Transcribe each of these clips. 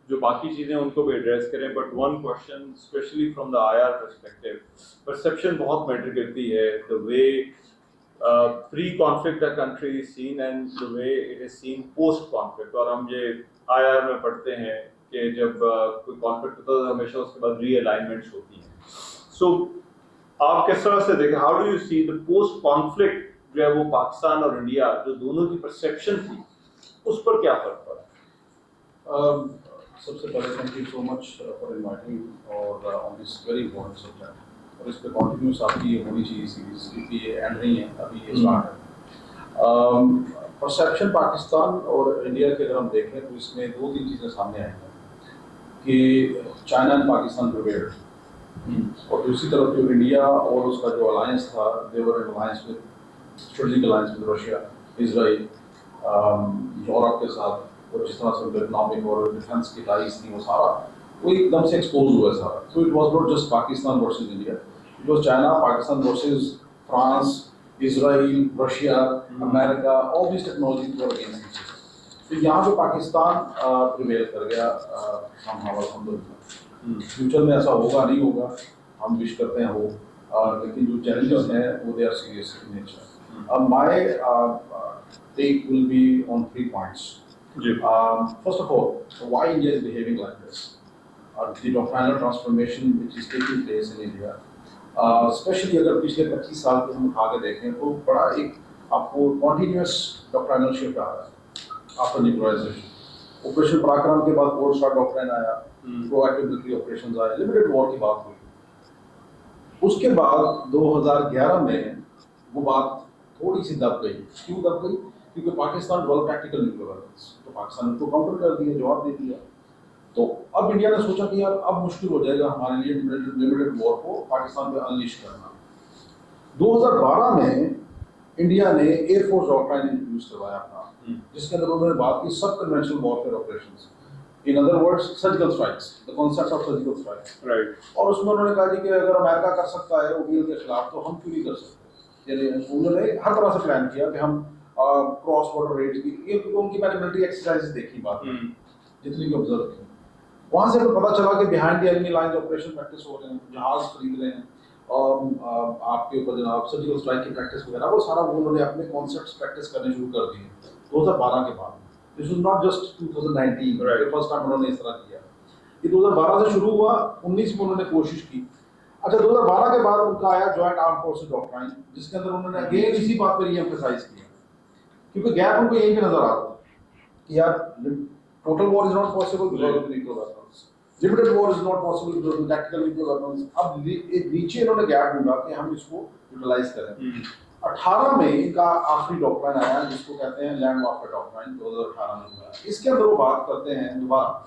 जो बाकी चीज़ें उनको भी एड्रेस करें, but one question specially from the IR perspective, perception बहुत मैटर करती है, the way pre conflict the country is seen and the way it is seen post conflict. और हम ये आईआर में पढ़ते हैं कि जब कोई कॉन्फ्लिक्ट होता है तो हमेशा उसके बाद रीअलाइनमेंट्स होती हैं। सो आप किस तरह से देखें, how do you see the post conflict जो है वो पाकिस्तान और इंडिया जो दोनों की परसेप्शन थी उस पर क्या फर्क पड़ा? सबसे पहले thank you so much for inviting और on this very important subject, और इस पे कंटिन्यूस आपकी ये होनी चाहिए सीरीज, क्योंकि ये एंड नहीं है, अभी ये स्टार्ट है। परसेप्शन पाकिस्तान और इंडिया के अगर हम देखें तो इसमें दो तीन चीज़ें सामने आई हैं कि चाइना एंड पाकिस्तान प्रिवेल्ड, और दूसरी तरफ जो इंडिया और उसका जो अलायंस था, they were an alliance with strategic alliance with Russia, Israel, Europe के साथ, और जिस तरह से इकोनॉमिक और डिफेंस की टाइज थी, वो सारा वो एकदम से एक्सपोज हुआ सारा। So it was not just Pakistan versus India, it was China, Pakistan versus France, Israel, Russia, America, all this technologies were against each other. तो यहाँ पे पाकिस्तान प्रिवेल कर गया समहाउ अल्हम्दुलिल्लाह। फ्यूचर में ऐसा होगा नहीं होगा, हम विश करते हैं हो, लेकिन जो चैलेंजेस हैं वो they are serious in nature. अब my take will be on 3 points. First of all, why India is behaving like this? The doctrinal transformation which is taking place in India, especially अगर पिछले 25 साल को हम उठा के देखें तो बड़ा एक आपको continuous doctrinal shift आ रहा है after nuclearization। ऑपरेशन पराक्रम के बाद कोल्ड स्टार डॉक्ट्राइन आया, प्रोएक्टिव मिलिट्री ऑपरेशंस आए, लिमिटेड वॉर की बात हुई। उसके बाद 2011 में वो बात थोड़ी सी दब गई। क्यों दब गई? क्योंकि Pakistan develop tactical nuclear weapons, तो पाकिस्तान ने तो काउंटर कर दिया, जवाब दे दिया। तो अब इंडिया ने सोचा कि यार अब मुश्किल हो जाएगा हमारे लिए लिमिटेड वॉर को पाकिस्तान पे अनलीश करना। 2012 में इंडिया ने एयरफोर्स डॉक्ट्राइन इंट्रोड्यूस करवाया अपना, जिसके अंदर उन्होंने बात की सब conventional warfare operations, in other words surgical strikes, the concept of surgical strikes, right. और उसमें उन्होंने कहा कि अगर अमेरिका कर सकता है ओबीएल के खिलाफ तो हम क्यों नहीं कर सकते। यानी उन्होंने हर तरह से प्लान किया कि हम क्रॉस बॉर्डर रेड की, ये उनकी मैंने मिलिट्री एक्सरसाइजेस देखी बात जितनी भी ऑब्जर्व की, वहां से पता चला कि behind the enemy lines operation practice हो रहे हैं, जहाज खरीद रहे हैं, और आपके ऊपर जनाब सर्जिकल स्ट्राइक की प्रैक्टिस वगैरह, वो सारा वो उन्होंने अपने कॉन्सेप्ट्स प्रैक्टिस करने शुरू कर दिए 2012 के बाद। This was not just 2019, right, first time उन्होंने इस तरह किया। ये 2012 से शुरू हुआ, 19 में उन्होंने कोशिश की। अच्छा, 2012 के बाद उनका आया जॉइंट आर्म फोर्सेस डॉक्ट्राइन, जिसके अंदर उन्होंने अगेन इसी बात पर रीएम्फसाइज किया, क्योंकि गैप उनको यहीं पे नजर आ रहा कि यार total war is not possible because of nuclear weapons, limited war is not possible because of tactical nuclear weapons. अब एक नीचे इन्होंने गैप ढूंढा कि हम इसको यूटिलाइज करें। 18 में इनका आखिरी डॉक्ट्राइन आया जिसको कहते हैं लैंड वॉरफेयर डॉक्ट्राइन, 2018 में हुआ। इसके अंदर वो बात करते हैं दोबारा,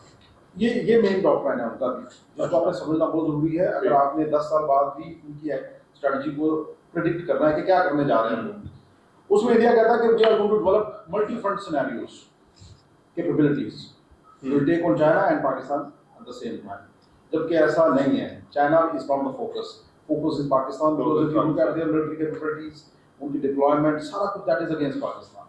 ये मेन डॉक्ट्राइन है उनका भी, जिसको आपने समझना बहुत जरूरी है अगर आपने 10 साल बाद भी उनकी स्ट्रेटजी को प्रेडिक्ट करना है कि क्या करने जा रहे हैं लोग। उसमें इंडिया कहता है कि we are going to develop multi front scenarios capabilities will take on China and Pakistan at the same time, जबकि ऐसा नहीं है। China is not the focus is Pakistan, because if you look at their military capabilities, उनकी deployment, सारा कुछ that is against Pakistan.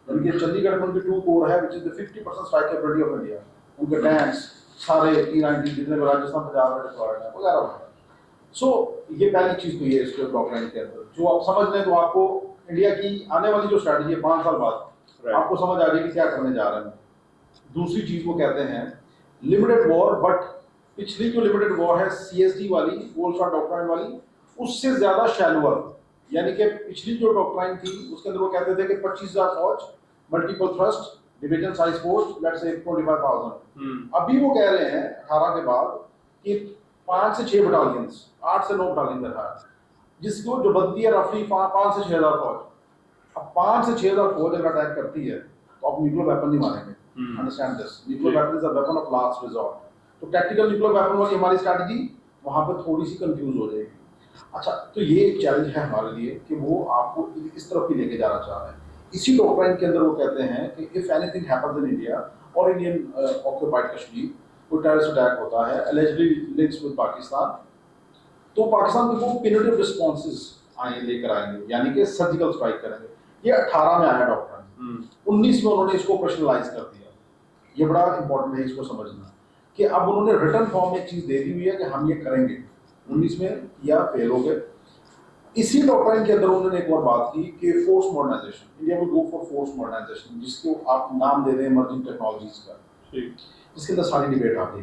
उनके चंडीगढ़ में उनकी 2 कोर है which is the 50% strike capability of India. उनके टैंक्स सारे T-90 जितने भी राजस्थान पंजाब में डिप्लॉयड है वगैरह वगैरह। सो ये पहली चीज तो ये इसके डॉक्ट्राइन के अंदर जो आप समझ लें तो आपको इंडिया की आने वाली जो स्ट्रेटजी है 5 साल बाद आपको समझ आ जाएगी क्या करने जा रहे हैं। दूसरी चीज वो कहते हैं लिमिटेड वॉर, बट पिछली जो लिमिटेड वॉर है CSD वाली, गोल्ड स्टार डॉक्ट्राइन वाली, उससे ज्यादा शैलोअर। यानी कि पिछली जो डॉक्ट्राइन थी उसके अंदर वो कहते थे कि 25,000 फौज, multiple thrust, division size force, let's say 25,000। अभी वो कह रहे हैं 18 के बाद कि 5 से 6 बटालियंस, 8 से 9 बटालियन है, जिसको जो बनती है रफली 5 से 6,000 फौज। अब 5 से 6,000 फौज अगर अटैक करती है तो आप न्यूक्लियर वेपन नहीं मारेंगे। Understand this, nuclear weapon is a weapon of last resort. तो टैक्टिकल न्यूक्लियर वेपन वाली हमारी स्ट्रेटजी वहां पर थोड़ी सी कंफ्यूज हो जाएगी। अच्छा, तो ये एक चैलेंज है हमारे लिए कि वो आपको इस तरफ ही लेके जाना चाह रहे हैं। इसी डॉक्ट्राइन के अंदर वो कहते हैं कि if anything happens in India और इंडियन ऑक्युपाइड कश्मीर, कोई टेररिस्ट अटैक होता है allegedly लिंक्स विद पाकिस्तान, तो पाकिस्तान पे वो पिनिटिव रिस्पॉन्सेज लेकर आएंगे, यानी कि सर्जिकल स्ट्राइक करेंगे। ये 18 में आया डॉक्ट्राइन, 19 में उन्होंने इसको ऑपरेशनलाइज कर दिया। ये बड़ा इंपॉर्टेंट है इसको समझना। कि अब उन्होंने रिटर्न फॉर्म में एक चीज दे दी हुई है कि हम ये करेंगे। 19 में किया, फेल हो गए। इसी डॉक्ट्राइन के अंदर उन्होंने एक और बात की कि force modernisation, India will go for force modernisation, जिसको आप नाम दे दें इमर्जिंग टेक्नोलॉजीज का, जिसके अंदर सारी डिबेट आ गई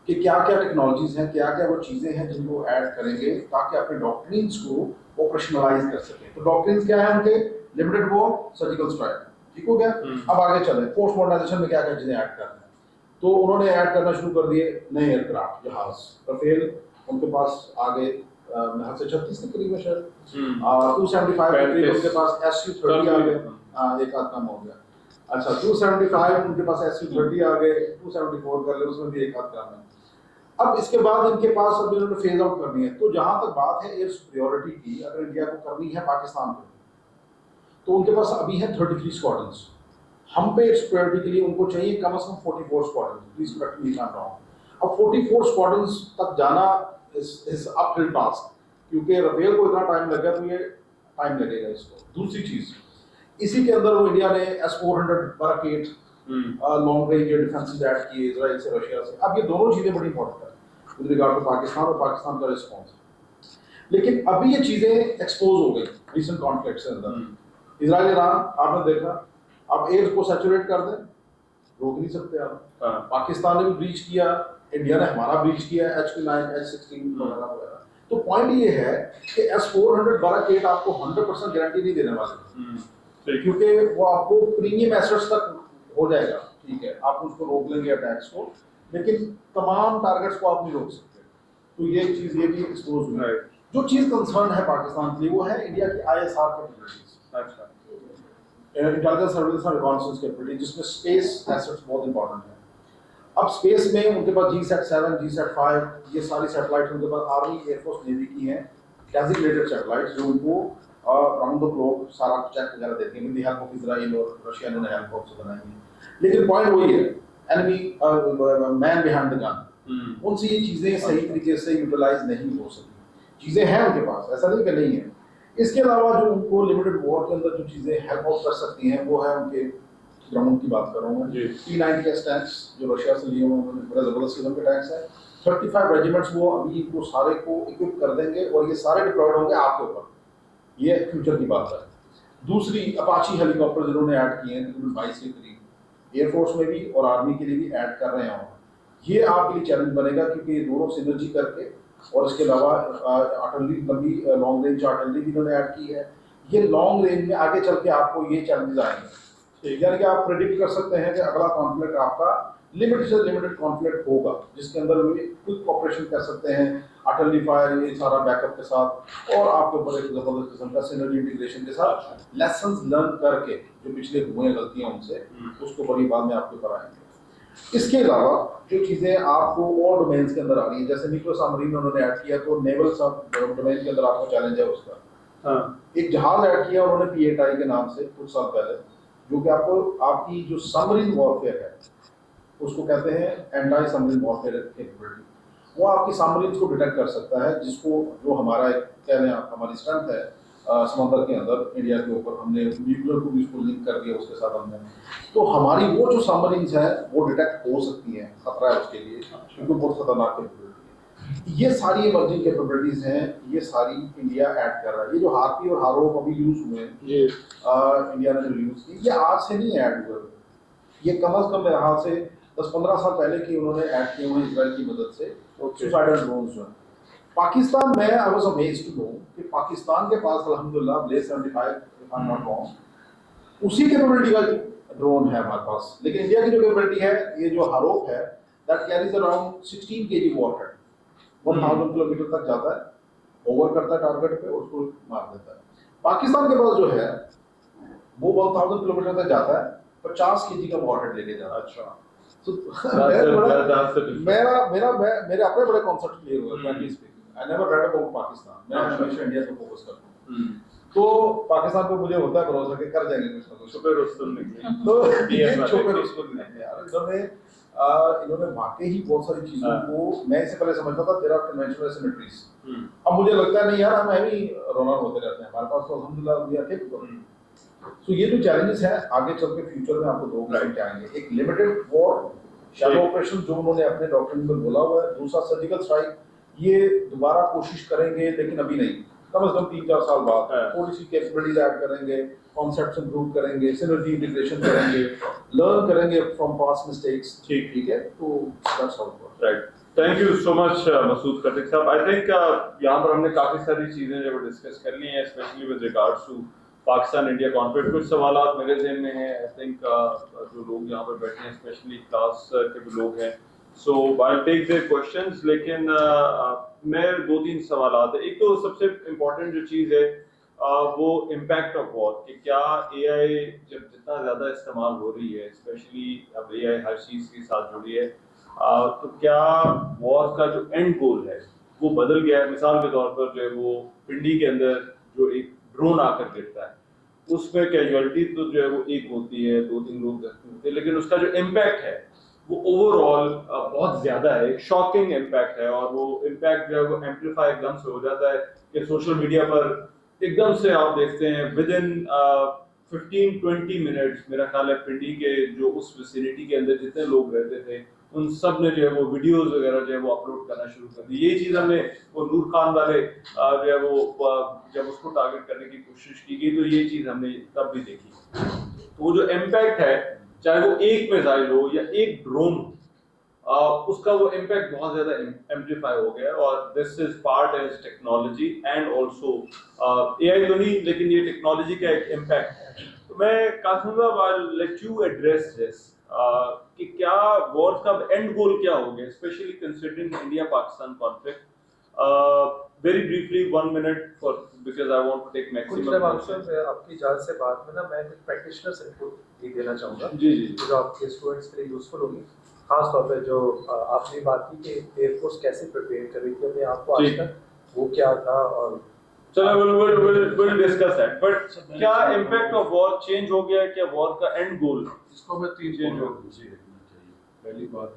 कि क्या क्या टेक्नोलॉजीज हैं, क्या क्या वो चीजें हैं जिनको ऐड करेंगे ताकि अपने डॉक्ट्रिन्स को ऑपरेशनलाइज कर सके। तो डॉक्ट्रिन्स क्या है उनके? लिमिटेड वॉर, सर्जिकल स्ट्राइक, ठीक हो गया। अब आगे चले, फोर्स मॉडर्नाइजेशन में क्या क्या चीजें ऐड करना है, तो उन्होंने ऐड करना शुरू कर दिए नए एयरक्राफ्ट, जहाज, रफेल उनके पास आ गए, मेरे ख्याल से 36 के करीब है शायद, 275 के करीब उनके पास SU-30 आ गए, एक आध कम हो गया। अच्छा 275 उनके पास SU-30 आ गए, 274 कर ले, उसमें भी एक आध कम है। अब इसके बाद इनके पास अब इन्होंने फेज आउट करनी है। तो जहां तक बात है एयर सुपीरियॉरिटी की, अगर इंडिया को करनी है पाकिस्तान को, तो उनके पास अभी है 33 स्क्वाड्रंस। हम पे एयर सुपीरियॉरिटी के लिए उनको चाहिए कम से कम 44 squadrons, please correct me if I am wrong. अब 44 स्क्वाड्रंस तक जाना इज अपहिल टास्क, क्योंकि रफेल को इतना टाइम लग गया तो ये टाइम लगेगा इसको। दूसरी चीज, इसी के अंदर वो इंडिया ने S-400 Barak eight long range defences add किए इजराइल से, रशिया से। अब ये दोनों चीजें बड़ी इंपॉर्टेंट है विद रिगार्ड टू पाकिस्तान और पाकिस्तान का रिस्पॉन्स। लेकिन अभी ये चीजें एक्सपोज हो गई रीसेंट कॉन्फ्लिक्ट से अंदर। इजराइल ईरान आपने देखा, अब एयर को सैचुरेट कर दें, रोक नहीं सकते आप। पाकिस्तान ने भी ब्रीच किया, इंडिया ने हमारा ब्रीच किया, H-9, H-16 वगैरह वगैरह। तो पॉइंट ये है कि S-400 बराकेट आपको 100% गारंटी नहीं देने वाले, क्योंकि वो आपको प्रीमियम एसेट्स तक हो जाएगा, ठीक है, आप उसको रोक लेंगे अटैक्स को, लेकिन तमाम टारगेट्स को आप नहीं रोक सकते। तो ये चीज ये भी एक्सपोज हुई है। जो चीज कंसर्न है पाकिस्तान के लिए वो है इंडिया की ISR कैपेबिलिटीज, अच्छा, इंटेलिजेंस सर्विस और रिकॉन्नेसेंस कैपेबिलिटी, जिसमें स्पेस एसेट्स बहुत इंपॉर्टेंट है। अब स्पेस में उनके पास GSAT-7, GSAT-5 ये सारी सैटेलाइट उनके पास आर्मी, एयरफोर्स, नेवी की हैं, डेजिग्नेटेड सैटेलाइट्स, जो उनको राउंड द क्लॉक सारा चेक वगैरह देती है। विद हेल्प ऑफ इजराइल और रशिया ने हेल्प ऑफ से बनाई है। लेकिन पॉइंट वही है, enemy man behind the gun, उनसे ये चीजें सही तरीके से यूटिलाइज नहीं हो सकी। चीजें हैं उनके पास, ऐसा नहीं कि नहीं है। इसके अलावा जो उनको लिमिटेड वॉर के अंदर जो चीजें हेल्प आउट कर सकती हैं वो है उनके ग्राउंड की बात कर रहा हूँ मैं। T-90S टैंक्स जो रशिया से लिए हुए उन्होंने बड़े जबरदस्त किस्म के टैंक्स हैं। 35 रेजिमेंट्स वो अभी इनको सारे को इक्विप कर देंगे और ये सारे डिप्लॉयड होंगे आपके ऊपर, ये फ्यूचर की बात है। दूसरी अपाची हेलीकॉप्टर जिन्होंने ऐड किए हैं तकरीबन 22 के करीब, एयरफोर्स में भी और आर्मी के लिए भी ऐड कर रहे हैं। ये आपके लिए चैलेंज बनेगा क्योंकि दोनों सिनर्जी करके, और इसके अलावा आर्टिलरी, लंबी लॉन्ग रेंज आर्टिलरी भी इन्होंने ऐड की है। ये लॉन्ग रेंज में आगे चल के आपको ये चैलेंजेस आएंगे, यानी कि आप प्रेडिक्ट कर सकते हैं कि अगला कॉन्फ्लिक्ट आपका लिमिटेड से लिमिटेड कॉन्फ्लिक्ट होगा, जिसके अंदर भी क्विक ऑपरेशन कर सकते हैं, आर्टिलरी फायर, ये सारा बैकअप के साथ, और आपके ऊपर एक जबरदस्त किस्म का सिनर्जी इंटीग्रेशन के साथ लेसन्स लर्न करके जो पिछले हुए हैं गलतियां उनसे, उसको बड़ी बाद में आपके ऊपर आएंगे। इसके अलावा जो चीजें आपको और डोमेन्स के अंदर आ रही है, जैसे न्यूक्लियर सबमरीन उन्होंने ऐड किया, तो नेवल सब डोमेन के अंदर आपको चैलेंज है उसका। एक जहाज ऐड किया उन्होंने P-8I के नाम से कुछ साल पहले, जो कि आपको आपकी जो सबमरीन वॉरफेयर है उसको कहते हैं एंटी सबमरीन वॉरफेयर कैपेबिलिटी, वो आपकी सबमरीन को डिटेक्ट कर सकता है, जिसको जो हमारा कह लें हमारी स्ट्रेंथ है समंदर के अंदर इंडिया के ऊपर, हमने न्यूक्लियर को भी उसको लिंक कर दिया उसके साथ हमने, तो हमारी वो जो सबमरीन्स है वो डिटेक्ट हो सकती हैं, खतरा है उसके लिए क्योंकि बहुत खतरनाक कैपेबिलिटी है। ये सारी इमर्जिंग कैपेबिलिटीज हैं, ये सारी इंडिया ऐड कर रहा है। ये जो हार्पी और हारोप अभी यूज हुए हैं, ये इंडिया ने जो यूज की, ये आज से नहीं ऐड हुए, ये कम अज कम मेरे हाथ से 10-15 साल पहले की उन्होंने ऐड किए हुए इजराइल की मदद से सुसाइडल ड्रोन्स जो है। पाकिस्तान में I was amazed to know कि पाकिस्तान के पास अल्हम्दुलिल्लाह blaze 75 if I am not wrong उसी कैपेबिलिटी का ड्रोन है हमारे पास। लेकिन इंडिया की जो कैपेबिलिटी है, ये जो हारोप है, that carries around 16 kg warhead, 1000 kilometre तक जाता है, ओवर करता है टारगेट पे, उसको मार देता है। पाकिस्तान के पास जो है वो 1000 किलोमीटर तक जाता है, 50 kg का वॉरहेड लेके जाता है। अच्छा, तो मेरे अपने बड़े कॉन्सेप्ट क्लियर हुए frankly speaking. I never read about Pakistan, मैं हमेशा इंडिया पे फोकस करता हूं। तो पाकिस्तान पे मुझे होता है भरोसा कि कर जाएंगे कुछ ना कुछ, छुपे रुस्तम निकले, तो ये छुपे रुस्तम निकले यार। इन्होंने वाकई ही बहुत सारी चीजों को, मैं इससे पहले समझता था तेरा कन्वेंशनल सिमेट्रीज, अब मुझे लगता है नहीं यार, हम भी रनर होते रहते हैं, हमारे पास तो अल्हम्दुलिल्लाह वी आर केपेबल। सो ये जो चैलेंजेस हैं आगे चल के फ्यूचर में आपको दो लाइट आएंगे, एक लिमिटेड वॉर शैडो ठीक। ऑपरेशन जो उन्होंने अपने डॉक्यूमेंट में बोला हुआ है, दूसरा सर्जिकल स्ट्राइक, ये दोबारा कोशिश करेंगे लेकिन अभी नहीं, कम से कम 3-4 साल बाद हाँ। थोड़ी सी कैपेबिलिटीज ऐड करेंगे, कॉन्सेप्ट्स इंप्रूव करेंगे, सिनर्जी इंटीग्रेशन करेंगे, लर्न करेंगे फ्रॉम पास्ट मिस्टेक्स। ठीक। ठीक है, तो that's how it works. Right, thank you so much Masood Khatik sahab. I think यहाँ पर हमने काफ़ी सारी चीज़ें जो है डिस्कस कर ली हैं, specially with regards to Pakistan India conflict. कुछ सवालात मेरे ज़हन में हैं, आई थिंक जो लोग यहाँ पर बैठे हैं, स्पेशली क्लास के भी लोग हैं, सो आई टेक देयर क्वेश्चंस। लेकिन मैं 2-3 सवालात है। एक तो सबसे इम्पोर्टेंट जो चीज़ है वो इम्पैक्ट ऑफ वॉर, कि क्या एआई जब जितना ज़्यादा इस्तेमाल हो रही है, स्पेशली अब एआई हर चीज़ के साथ जुड़ी है, तो क्या वॉर का जो एंड गोल है वो बदल गया है। मिसाल के तौर पर जो है वो पिंडी के अंदर जो एक ड्रोन आकर गिरता है, उसमें कैजुअलिटी तो जो है वो एक होती है, 2-3 लोग जख्मी होते हैं, लेकिन उसका जो इम्पैक्ट है वो ओवरऑल बहुत ज्यादा है, शॉकिंग इम्पैक्ट है, और वो इम्पैक्ट जो है वो एम्पलीफाई एकदम से हो जाता है कि सोशल मीडिया पर एकदम से आप देखते हैं विद इन 15-20 मिनट्स, मेरा ख्याल है पिंडी के जो उस विसिनिटी के अंदर जितने लोग रहते थे उन सब ने जो है वो वीडियोस वगैरह जो है वो अपलोड करना शुरू कर दी। यही चीज़ हमने वो नूर खान वाले जो है वो जब उसको टारगेट करने की कोशिश की गई, तो ये चीज़ हमने तब भी देखी। तो वो जो इम्पैक्ट है, चाहे वो एक मिसाइल हो या एक ड्रोन हो, उसका वो इम्पैक्ट बहुत ज्यादा एम्पलीफाई हो गया है, और this is part age technology and also AI तो नहीं, लेकिन ये टेक्नोलॉजी का एक इम्पैक्ट है। तो मैं कासिम साहब, I let you address this कि क्या वॉर का एंड गोल क्या हो गया, specially considering India Pakistan conflict. Very briefly 1 minute for, because I want to take कुछ मैक्सिमम। आपकी इजाज़त से बाद में ना मैं कुछ प्रैक्टिशनर्स इनपुट भी देना चाहूँगा जी जी जो आपके स्टूडेंट्स के लिए यूजफुल होगी, खास तौर पे जो आपने बात की कि एयरफोर्स कैसे प्रिपेयर कर रही थी अपने आप को आज जी। तक, वो क्या था, और चलो we'll discuss that, but क्या impact of war change हो गया है, क्या war का end goal इसको मैं 3 Change पॉइंट हो- देखना चाहिए। पहली बात